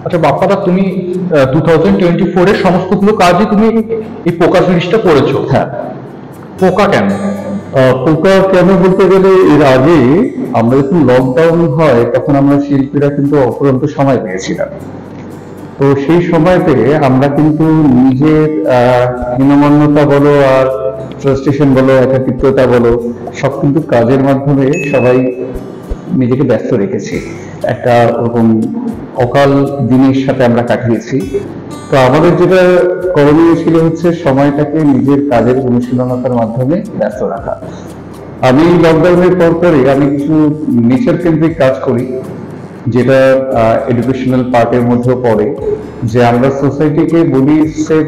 আচ্ছা বাপ্পাদা, তুমি 2024-এর সমস্তগুলো কাজই তুমি এই পোকা সিরিজটা করেছো। হ্যাঁ, পোকা কেন? পোকা কেন বলতে গেলে এর আগে আমরা যখন লকডাউন হয় তখন আমরা শিল্পীরা কিন্তু অফুরন্ত সময় পেয়েছিলাম। তো সেই সময়তে আমরা কিন্তু নিজের হীনমন্যতা বলো আর ফ্রাস্ট্রেশন বলো, একাকিত্বতা বলো, সব কিন্তু কাজের মাধ্যমে সবাই নিজেকে ব্যস্ত রেখেছি। একটা ওরকম অকাল দিনের সাথে আমরা কাটিয়েছি। তো আমাদের যেটা করণীয় ছিল হচ্ছে সময়টাকে নিজের কাজের অনুশীলনতার মাধ্যমে ব্যস্ত রাখা। আমি লকডাউনের পরে আমি কিছু নেচার কেন্দ্রিক কাজ করি, যেটা এডুকেশনাল পার্টের মধ্যেও পড়ে, যে আমরা সোসাইটিকে বলি save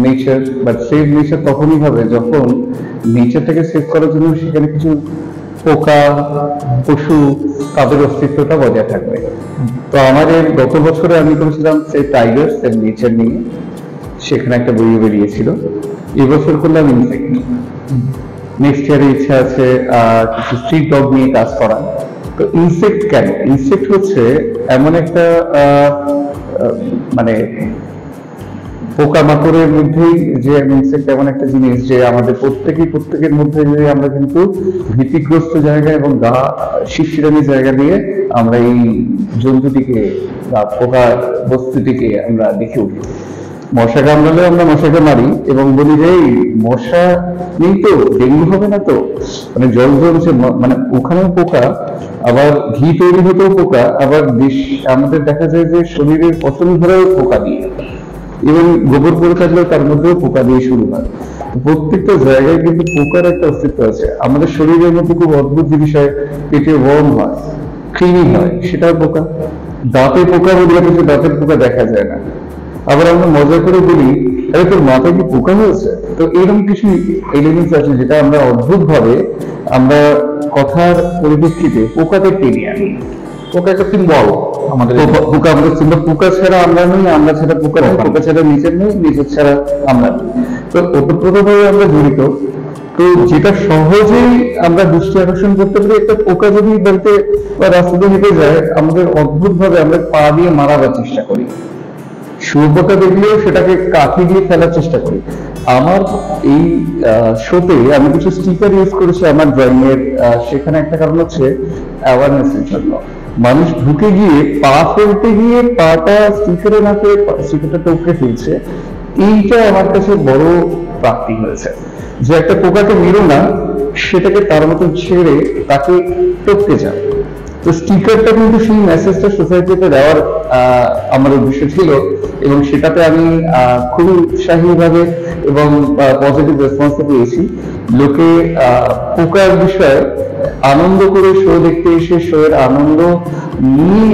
nature, but save nature তখনই হবে যখন নেচারটাকে সেভ করার জন্য সেখানে কিছু পোকা, পশু, তাদের অস্তিত্বটা বজায় থাকবে। তো আমাদের গত বছরে আমি করেছিলাম সেভ টাইগার সেভ নেচার নিয়ে, সেখানে একটা বইও বেরিয়েছিল। এবছর করলাম ইনসেক্ট। নেক্সট ইয়ারে ইচ্ছা আছে কিছু স্ট্রিট ডগ নিয়ে কাজ করা। তো ইনসেক্ট কেন? ইনসেক্ট হচ্ছে এমন একটা মানে পোকামাকড়ের মধ্যেই যে ইনসেক্ট এমন একটা জিনিস যে আমাদের প্রত্যেকের মধ্যে আমরা কিন্তু ভীতিগ্রস্ত জায়গা এবং গা শিরশিরানি জায়গা দিয়ে আমরা এই জন্তুটিকে বা পোকা বস্তুটিকে আমরা দেখে উঠি। মশা কামড়ালে আমরা মশাকে মারি এবং বলি যে এই মশা নেই তো, ডেঙ্গু হবে না তো, মানে জল জমছে, মানে ওখানেও পোকা, আবার ঘি তৈরি হতেও পোকা, আবার আমাদের দেখা যায় যে শরীরের পচন ধরেও পোকা দিয়ে, এবং গোবর পড়ে থাকলেও তার মধ্যেও পোকা দিয়ে শুরু হয়। প্রত্যেকটা জায়গায় কিন্তু পোকার একটা অস্তিত্ব আছে। আমাদের শরীরের মধ্যে খুব অদ্ভুত জিনিস হয়, পেটে ওয়ার্ম হয়, কৃমি হয়, সেটাও পোকা। দাঁতে পোকা বলে কিছু দাঁতের পোকা দেখা যায় না। আবার আমরা মজা করে বলি আরে তোর মাথায় কি পোকা হয়েছে। তো এরকম কিছু এলিমেন্টস আছে যেটা আমরা অদ্ভুত ভাবে আমরা কথার পরিপ্রেক্ষিতে পোকাকে টেনে আনি। পোকা একটা সিম্বল আমাদের। পোকা আমাদের সিম্বল। পোকা ছাড়া আমরা নই, আমরা ছাড়া পোকা নই, পোকা ছাড়া নিচের নই, নিচের ছাড়া আমরা নই। তো ওতপ্রোতভাবে আমরা জড়িত। তো যেটা সহজেই আমরা দৃষ্টি আকর্ষণ করতে পারি, একটা পোকা যদি বাড়িতে বা রাস্তাতে হেঁটে যায়, আমাদের অদ্ভুত ভাবে আমরা পা দিয়ে মারাবার চেষ্টা করি। শুয়োপোকা দেখলেও সেটাকে কাঠি দিয়ে ফেলার চেষ্টা করি। আমার এই শোতে আমি কিছু স্টিকার ইউজ করেছি আমার ড্রয়িং এর। সেখানে একটা কারণ হচ্ছে অ্যাওয়ারনেসের জন্য। মানুষ ঢুকে গিয়ে পা ফেলতে গিয়ে পাটা স্টিকারে না ফেলে স্টিকারটা টপকে ফেলছে। এইটা আমার কাছে বড় প্রাপ্তি হয়েছে যে একটা পোকাকে মেরো না, সেটাকে তার মতো ছেড়ে তাকে টপকে যায়। তো স্টিকারটা কিন্তু সেই মেসেজটা সোসাইটিতে দেওয়ার আমার উদ্দেশ্য ছিল, এবং সেটাতে আমি খুবই উৎসাহীভাবে এবং পজিটিভ রেসপন্স পেয়েছি। লোকে পোকার বিষয়ে আনন্দ করে শো দেখতে এসে শো এর আনন্দ নিয়ে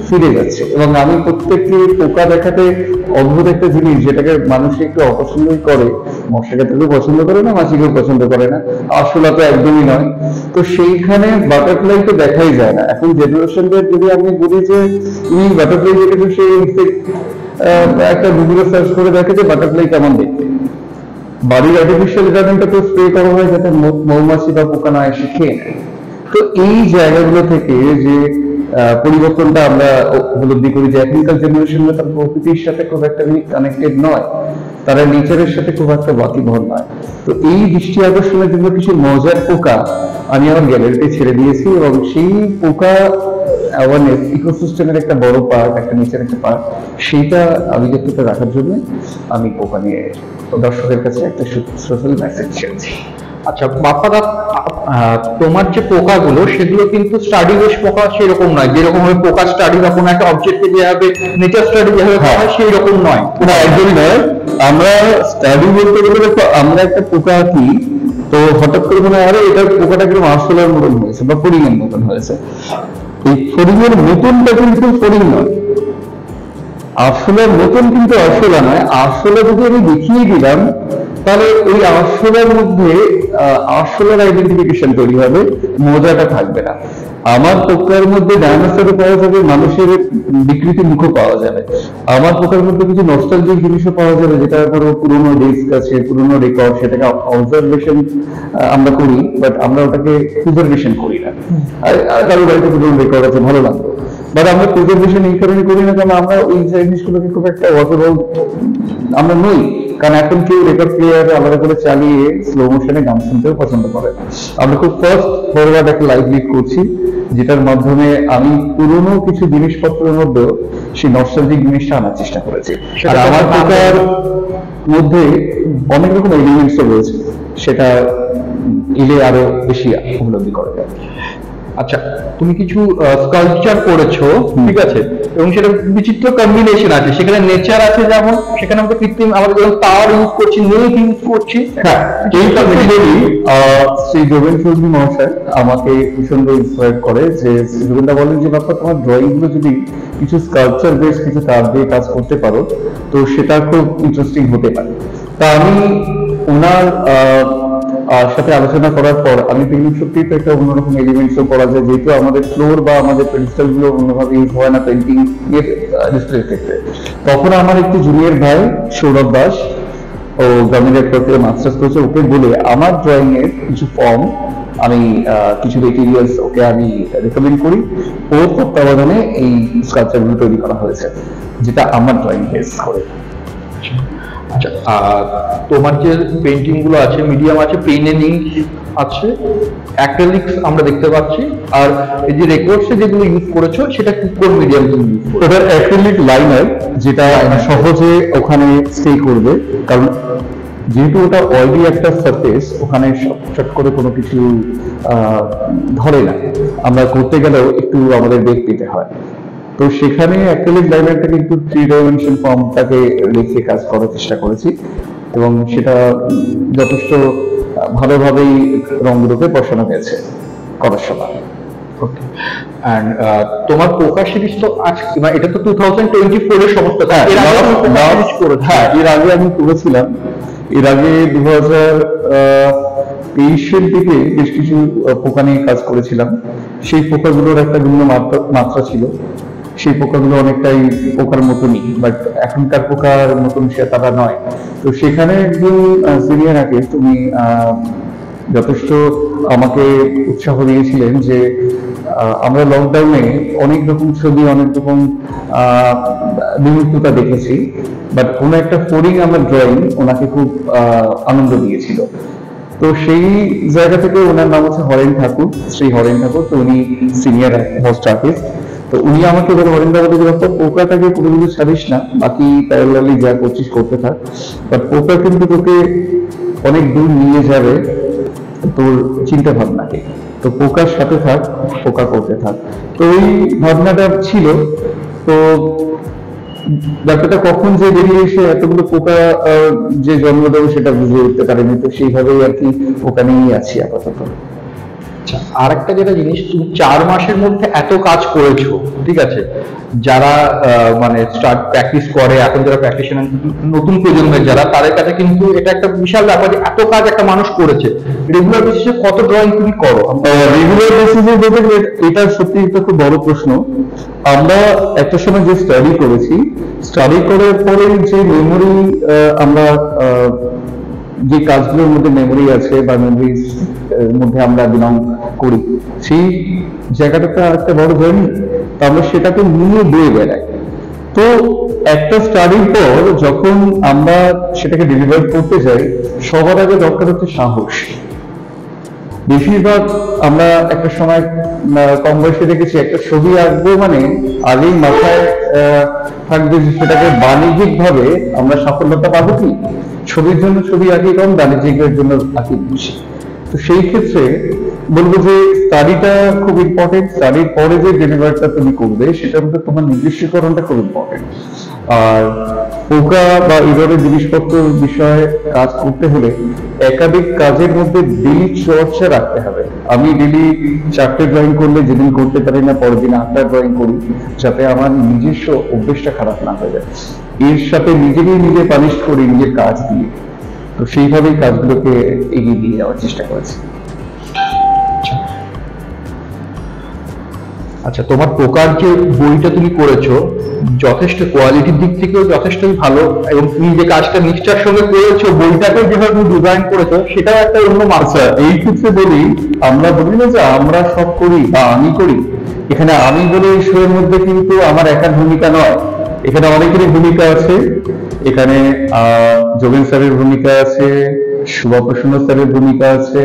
ফিরে যাচ্ছে। এবং আমি প্রত্যেককে পোকা দেখাতে অদ্ভুত একটা জিনিস, যেটাকে মানুষ একটু অপছন্দই করে, মশাকে কেউ পছন্দ করে না, মাছিকেও পছন্দ করে না, আসলে তো একদমই নয়। তো সেইখানে বাটারফ্লাই তো দেখাই যায় না। এখন জেনারেশনদের যদি আমি বলি যে তুমি বাটারফ্লাই দেখেছো, সেই একটা গুগলে সার্চ করে দেখে যে বাটারফ্লাই কেমন দেখতে। বাড়ির আর্টিফিশিয়াল গার্ডেনটা তো স্প্রে করা হয় যাতে মৌমাছি বা পোকা না এসে খেয়ে নেয়। তো এই জায়গাগুলো থেকে যে পরিবর্তনটা আমরা উপলব্ধি করি যে এখনকার জেনারেশনরা তার প্রকৃতির সাথে খুব একটা কানেক্টেড নয়, তারা নেচারের সাথে খুব একটা ওয়াকিবহাল নয়। তো এই দৃষ্টি আকর্ষণের জন্য কিছু মজার পোকা আমি আমার গ্যালারিতে ছেড়ে দিয়েছি, এবং সেই পোকা অ্যাওয়ারনেস ইকোসিস্টেমের একটা বড় পার্ট, একটা নেচার একটা পার্ট, সেইটা আভিজাত্যটা রাখার জন্য আমি পোকা নিয়ে দর্শকের কাছে একটা সোশ্যাল মেসেজ ছেড়েছি। আচ্ছা বাপ্পাদা, তোমার যে পোকাগুলো সেগুলো কিন্তু স্টাডি বেস পোকা সেরকম নয়, যেরকম ভাবে পোকা স্টাডি বা কোনো একটা অবজেক্টকে যেভাবে নেচার স্টাডি যেভাবে করা হয় সেই রকম নয়। না, একদমই নয়। আমরা স্টাডি বলতে গেলে আমরা একটা পোকা আঁকি, তো হঠাৎ করে মনে হয় এটা পোকাটা কিরকম আরশোলার মতন হয়েছে বা ফড়িংয়ের মতন হয়েছে। এই ফড়িংয়ের মতনটা কিন্তু ফড়িং নয়, আরশোলার মতন কিন্তু আরশোলা নয়। আরশোলা যদি আমি দেখিয়ে দিলাম তাহলে ওই আরশোলার মধ্যে আরশোলার আইডেন্টিফিকেশন তৈরি হবে, মজাটা থাকবে না। আমার পোকার মধ্যে ডাইনোসরও পাওয়া যাবে, মানুষের বিকৃতি মুখও পাওয়া যাবে। আমার পোকার মধ্যে কিছু নস্টালজিক জিনিসও পাওয়া যাবে, যেটা ধরো পুরোনো ডিস্ক আছে, পুরোনো রেকর্ড, সেটাকে অবজারভেশন আমরা করি, বাট আমরা ওটাকে প্রিজার্ভেশন করি না। আর কারো বাড়িতে পুরোনো রেকর্ড আছে, ভালো লাগবে, বাট আমরা প্রিজার্ভেশন এই কারণে করি না, কারণ আমরা ওই জিনিসগুলোকে খুব একটা ওয়াটারবল আমরা নই। কারণ এখন কেউ রেকর্ড প্লেয়ার আলাদা করে চালিয়ে স্লো মোশনে গান শুনতেও পছন্দ করে। আমরা খুব ফার্স্ট ফরওয়ার্ড একটা লাইভ লিড করছি, যেটার মাধ্যমে আমি পুরোনো কিছু জিনিসপত্রের মধ্যেও সেই নস্টালজিক জিনিসটা আনার চেষ্টা করেছি। আর আমার পোকার মধ্যে অনেক রকম এলিমেন্টস রয়েছে, সেটা এলে আরো বেশি উপলব্ধি করা যায়। আচ্ছা, তুমি কিছু স্কাল্পচার করেছো, ঠিক আছে, এবং সেটা বিচিত্র কম্বিনেশন আছে, সেখানে নেচার আছে, যেমন সেখানে আমরা কৃত্রিম আমাদের যেমন তার ইউজ করছি, নেট ইউজ করছি। হ্যাঁ, এই কথা বলি, শ্রী যোগেন চৌধুরী মহাশয় আমাকে ভীষণ ইন্সপায়ার করে, যে যোগেনদা বলেন যে বাপ্পা তোমার ড্রয়িং গুলো যদি কিছু স্কাল্পচার বেস কিছু তার দিয়ে কাজ করতে পারো তো সেটা খুব ইন্টারেস্টিং হতে পারে। তা আমি ওনার সাথে আলোচনা করার পর আমি দেখলাম সত্যি তো একটা অন্যরকম এলিমেন্টসও করা যায়, যেহেতু আমাদের ফ্লোর বা আমাদের পেন্সিল গুলো অন্যভাবে ইউজ হয় না পেন্টিং এর ডিসপ্লে ক্ষেত্রে। তখন আমার একটি জুনিয়র ভাই সৌরভ দাস, ও গভর্নমেন্ট থেকে মাস্টার্স করেছে, ওকে বলে আমার ড্রয়িং এর কিছু ফর্ম আমি কিছু মেটেরিয়ালস ওকে আমি রেকমেন্ড করি, ওর তত্ত্বাবধানে এই স্কাল্পচার গুলো তৈরি করা হয়েছে, যেটা আমার ড্রয়িং বেস করে। আচ্ছা, তোমার যে পেন্টিং গুলো আছে, মিডিয়াম আছে, পেন এন্ড ইঙ্ক আছে, অ্যাক্রিলিক্স আমরা দেখতে পাচ্ছি, আর এই যে রেকর্ডসে যেগুলো ইউজ করেছো সেটা কোন মিডিয়াম তুমি ইউজ করেছো? ওটা অ্যাক্রিলিক লাইনার, যেটা সহজে ওখানে স্টে করবে, কারণ যেহেতু ওটা অয়েলি একটা সারফেস, ওখানে শর্ট করে কোনো কিছু ধরে না, আমরা করতে গেলেও একটু আমাদের বেগ পেতে হয়। তো সেখানে অ্যাক্রিলিক লাইনারটাকে একটু 3 ডাইমেনশন ফর্মটাকে রেখে কাজ করার চেষ্টা করেছি, এবং সেটা যথেষ্ট ভালোভাবেই রঙগুলোকে বসানো হয়েছে করার সময়। ওকে, এন্ড তোমার পোকা সিরিজ তো আজ এটা তো 2024 এর সমস্ত, হ্যাঁ, এর আগে আমি করেছিলাম, এর আগে 2023 এর দিকে বেশ কিছু পোকা নিয়ে কাজ করেছিলাম। সেই পোকাগুলোর একটা ভিন্ন মাত্রা ছিল, সেই পোকাগুলো অনেকটাই পোকার মতনই, বাট এখনকার পোকার মতন সে তারা নয়। তো সেখানে একজন সিনিয়র আর্টিস্ট তুমি যথেষ্ট আমাকে উৎসাহ দিয়েছিলেন যে আমরা লকডাউনে অনেক রকম ছবি, অনেক রকম বিমূর্ততা দেখেছি, বাট কোনো একটা ফোরিং আমার ড্রয়িং ওনাকে খুব আনন্দ দিয়েছিল। তো সেই জায়গা থেকে ওনার নাম হচ্ছে হরেন ঠাকুর, শ্রী হরেন ঠাকুর। তো উনি সিনিয়র মোস্ট আর্টিস্ট। তো উনি আমাকে এবার হরেন দা বলে যে পোকাটাকে কোনো কিছু ছাড়িস না, বাকি প্যারালালি যা করছিস করতে থাক, বাট পোকা কিন্তু তোকে অনেক দূর নিয়ে যাবে তোর চিন্তা ভাবনাকে। তো পোকার সাথে থাক, পোকা করতে থাক। তো এই ভাবনাটা ছিল। তো ব্যাপারটা কখন যে বেরিয়ে এসে এতগুলো পোকা যে জন্ম দেবে সেটা বুঝে উঠতে পারেনি। তো সেইভাবেই আর কি পোকা নিয়েই আছি আপাতত। আচ্ছা, আর একটা যেটা জিনিস, তুমি 4 মাসের মধ্যে এত কাজ করেছো, ঠিক আছে, যারা মানে স্টার্ট প্র্যাকটিস করে, এখন যারা প্র্যাকটিশনার নতুন প্রজন্মের যারা, তাদের কাছে কিন্তু এটা একটা বিশাল ব্যাপার যে এত কাজ একটা মানুষ করেছে। রেগুলার বেসিসে কত ড্রয়িং তুমি করো? রেগুলার বেসিসে বলতে এটা সত্যি একটা খুব বড় প্রশ্ন। আমরা একটা সময় যে স্টাডি করেছি, স্টাডি করার পরে যে মেমোরি আমরা যে কাজগুলোর মধ্যে মেমোরি আছে বা মেমোরিজ মধ্যে আমরা বিলং করি, সেই জায়গাটা একটা বড় জার্নি। তো আমরা সেটাকে নিয়ে বয়ে বেড়াই। তো একটা স্টাডির পর যখন আমরা সেটাকে ডেলিভার করতে যাই, সবার আগে দরকার হচ্ছে সাহস। বেশিরভাগ আমরা একটা সময় কম বয়সে দেখেছি, একটা ছবি আঁকবো মানে আগেই মাথায় থাকবে যে সেটাকে বাণিজ্যিক ভাবে আমরা সাফল্যতা পাবো কি, ছবির জন্য ছবি আঁকি কম, বাণিজ্যিকের জন্য আঁকি বেশি। তো সেই ক্ষেত্রে বলবো যে স্টাডিটা খুব ইম্পর্টেন্ট। স্টাডির পরে যে ডেলিভারিটা তুমি করবে সেটার মধ্যে তোমার নির্দিষ্টকরণটা খুব ইম্পর্টেন্ট। আর পোকা বা এই ধরনের জিনিসপত্র বিষয়ে কাজ করতে হলে একাধিক কাজের মধ্যে ডেলি চর্চা রাখতে হবে। আমি ডেলি 4টে ড্রয়িং করলে যেদিন করতে পারি না পরের দিন 8টা ড্রয়িং করি, যাতে আমার নিজস্ব অভ্যেসটা খারাপ না হয়ে যায়। এর সাথে নিজে পানিশ করি নিজের কাজ দিয়ে। তো সেইভাবেই কাজগুলোকে এগিয়ে দিয়ে যাওয়ার চেষ্টা করেছি। আচ্ছা, তোমার পোকার যে বইটা তুমি করেছো, যথেষ্ট কোয়ালিটির দিক থেকেও যথেষ্টই ভালো, এবং তুমি যে কাজটা নিষ্ঠার সঙ্গে করেছো, বইটাকে যেভাবে তুমি ডিজাইন করেছো সেটাও একটা অন্য মাত্রা। এই ক্ষেত্রে বলি, আমরা বলি না যে আমরা সব করি বা আমি করি, এখানে আমি বলে এই শোয়ের মধ্যে কিন্তু আমার একার ভূমিকা নয়, এখানে অনেকেরই ভূমিকা আছে। এখানে যোগেন স্যারের ভূমিকা আছে, শুভপ্রসন্ন স্যারের ভূমিকা আছে,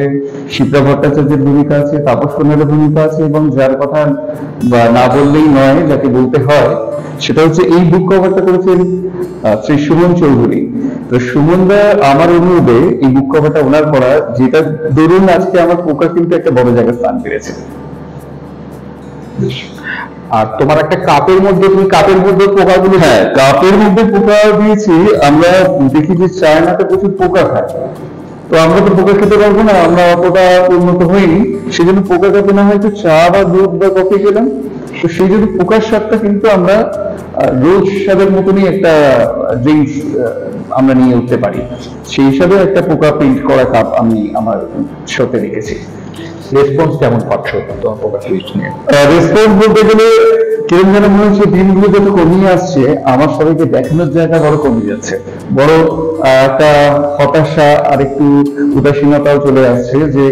শিপ্রা ভট্টাচার্যের ভূমিকা আছে, তাপস কন্যারের ভূমিকা আছে, এবং যার কথা না বললেই নয়, যাকে বলতে হয়, সেটা হচ্ছে এই বুক কভারটা করেছেন শ্রী সুমন চৌধুরী। তো সুমন দা আমার অনুরোধে এই বুক কভারটা ওনার করা, যেটা দরুন আজকে আমার পোকা কিন্তু একটা বড় জায়গায় স্থান পেয়েছে। আর তোমার একটা কাপের মধ্যে, তুমি কাপের মধ্যে পোকাগুলো, হ্যাঁ কাপের মধ্যে পোকা দিয়েছি। আমরা দেখি যে চায়নাতে প্রচুর পোকা খায়, তো আমরা তো পোকা খেতে পারবো না, আমরা অতটা উন্নত হইনি, সেজন্য পোকা খেতে না হয়তো চা বা দুধ বা কফি খেলাম। তো সেই জন্য পোকার স্বাদটা কিন্তু আমরা রোজ স্বাদের মতনই একটা ড্রিঙ্কস আমরা নিয়ে উঠতে পারি। সেই হিসাবে একটা পোকা প্রিন্ট করা কাপ আমি আমার শোতে রেখেছি। রেসপন্স কেমন পাচ্ছ তোমার পোকা সুইচ নিয়ে? রেসপন্স বলতে গেলে কিরম যেন মনে হচ্ছে দিনগুলো যত কমিয়ে আসছে, আমার সবাইকে দেখানোর জায়গা বড় কমে যাচ্ছে, বড় একটা হতাশা আর একটু উদাসীনতাও চলে আসছে যে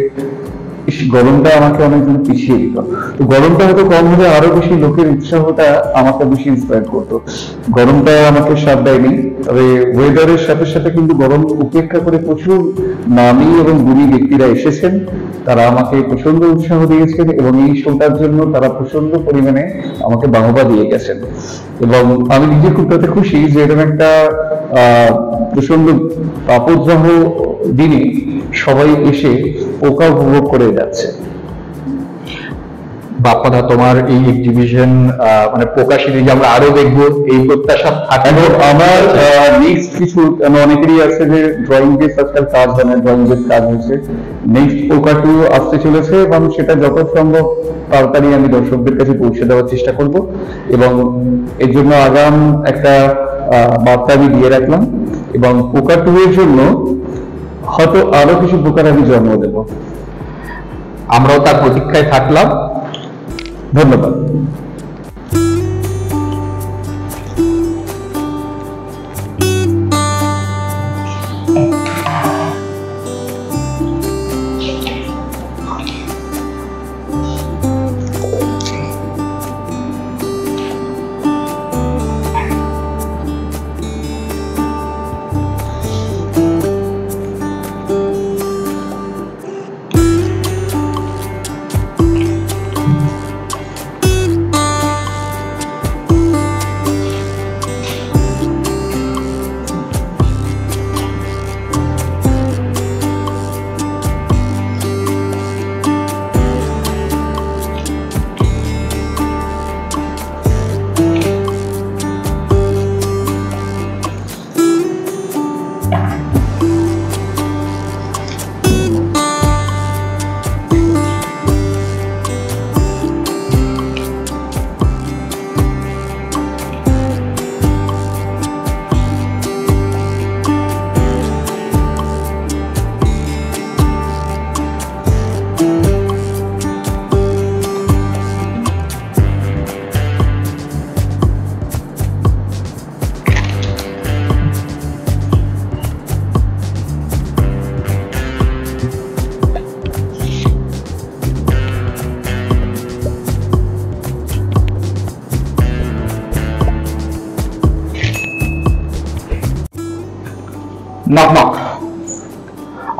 গরমটা আমাকে অনেকজন পিছিয়ে দিত। তো গরমটা হয়তো কম হলে আরো বেশি লোকের উৎসাহটা আমাকে বেশি ইন্সপায়ার করতো। গরমটা আমাকে সাথ দেয়নি, তবে ওয়েদারের সাথে সাথে কিন্তু গরম উপেক্ষা করে প্রচুর নামী এবং গুণী ব্যক্তিরা এসেছেন, তারা আমাকে প্রচন্ড উৎসাহ দিয়েছেন এবং এই শোটার জন্য তারা প্রচন্ড পরিমাণে আমাকে বাহবা দিয়ে গেছেন। এবং আমি নিজে খুব তাতে খুশি যে এরকম একটা প্রচন্ড তাপদাহ দিনে সবাই এসে পোকা উপভোগ করে যাচ্ছে। বাপ্পাদা, তোমার এই এক্সিবিশন মানে পোকা সিরিজ আমরা আরো দেখবো, এই প্রত্যাশা থাকলো। আমার নেক্সট কিছু অনেকেরই আছে যে ড্রয়িং বেস আজকাল কাজ হয় না, ড্রয়িং বেস কাজ হয়েছে, নেক্সট পোকা 2 আসতে চলেছে এবং সেটা যত সম্ভব তাড়াতাড়ি আমি দর্শকদের কাছে পৌঁছে দেওয়ার চেষ্টা করব। এবং এর জন্য আগাম একটা বার্তা আমি দিয়ে রাখলাম, এবং পোকা 2 এর জন্য হয়তো আরো কিছু পোকার আমি জন্ম দেব। আমরাও তার প্রতীক্ষায় থাকলাম। ধন্যবাদ।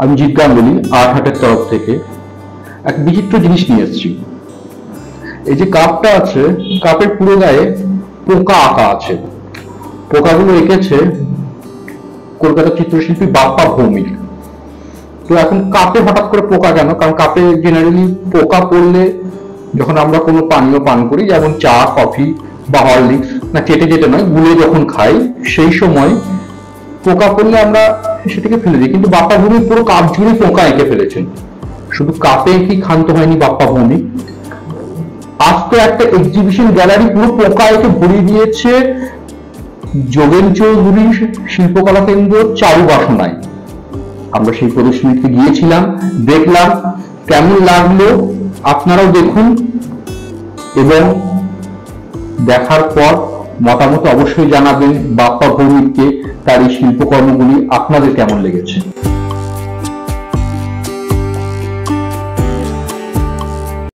আমি জিৎ গাঙ্গুলি আর্ট হাটের তরফ থেকে এক বিচিত্র জিনিস নিয়ে এসেছি। এই যে কাপটা আছে, কাপের পুরো গায়ে পোকা আঁকা আছে। পোকাগুলো এঁকেছে কলকাতার চিত্রশিল্পী বাপ্পা ভৌমিক। তো এখন কাপে হঠাৎ করে পোকা কেন? কারণ কাপে জেনারেলি পোকা পড়লে যখন আমরা কোনো পানীয় পান করি, যেমন চা, কফি বা হরলিক্স, না চেটে চেটে নয়, গুলে যখন খাই, সেই সময় পোকা পড়লে আমরা সেটাকে ফেলে দিই। কিন্তু বাপ্পা ভৌমিক পুরো কাপ জুড়ে পোকা এঁকে ফেলেছেন। শুধু কাপে কি ক্ষান্ত হয়নি বাপ্পা ভৌমিক, আজ তো একটা এক্সিবিশন গ্যালারি পুরো পোকা এঁকে ভরিয়ে দিয়েছে যোগেন চৌধুরী শিল্পকলা কেন্দ্র চারুবাসনায়। আমরা সেই প্রদর্শনীতে গিয়েছিলাম, দেখলাম, কেমন লাগলো আপনারাও দেখুন এবং দেখার পর মতামত অবশ্যই জানাবেন বাপ্পা ভৌমিককে, তার এই শিল্পকর্মগুলি আপনাদের কেমন লেগেছে।